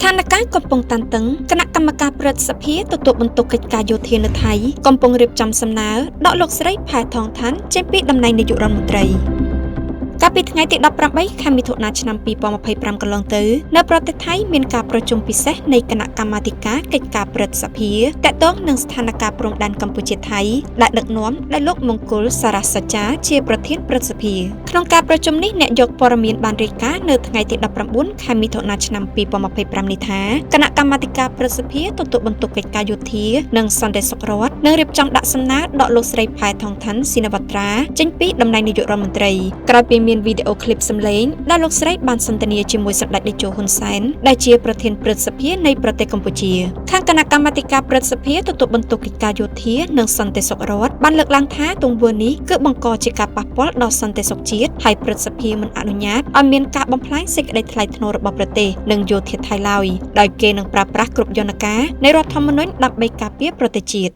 ถานการณ์កំពុងតានតឹងគណៈកម្មការព្រឹទ្ធសភាទទួលបន្ទុកកិច្ចការយោធានៅថៃកំពុងរៀបចំសំណើដកលោកស្រីផែថងឋានចេញពីតំណែងនាយករដ្ឋមន្ត្រីកាលពីថ្ងៃទី18ខែមិថុនាឆ្នាំ2025កន្លងទៅនៅប្រទេសថៃមានការប្រជុំពិសេសនៃគណៈកម្មាធិការកិច្ចការព្រឹទ្ធសភាទាក់ទងនឹងស្ថានភាពព្រំដែនកម្ពុជាថៃដែលដឹកនាំដោយលោកមង្គលសារៈសច្ចាជាប្រធានព្រឹទ្ធសភាក្នុងការប្រជុំនេះអ្នកយកព័ត៌មានបានរាយការណ៍នៅថ្ងៃទី19ខែមិថុនាឆ្នាំ2025នេះថាគណៈកម្មាធិការព្រឹទ្ធសភាទទួលបន្ទុកកិច្ចការយោធានិងសន្តិសុខរដ្ឋនឹងរៀបចំដាក់សំណើដកលោកស្រីផែថងឋានស៊ីនវត្រាចេញពីតំណែងនាយករដ្ឋមន្ត្រីក្រោយពីមានវីដេអូឃ្លីបសំឡេងដែលលោកស្រីបានសន្ទនាជាមួយសម្ដេចតេជោហ៊ុនសែនដែលជាប្រធានព្រឹទ្ធសភានៃប្រទេសកម្ពុជាខាងគណៈកម្មាធិការព្រឹទ្ធសភាទទួលបន្ទុកកិច្ចការយោធានិងសន្តិសុខរដ្ឋបានលើកឡើងថាទង្វើនេះគឺបង្កជាការប៉ះពាល់ដល់សន្តិសុខជាតិហើយព្រឹទ្ធសភាមិនអនុញ្ញាតឲ្យមានការបំផ្លាញសេចក្តីថ្លៃថ្នូររបស់ប្រទេសនិងយោធាថៃឡើយដោយគេនឹងប្រើប្រាស់គ្រប់យន្តការនៃរដ្ឋធម្មនុញ្ញដើម្បីការពារប្រទេសជាតិ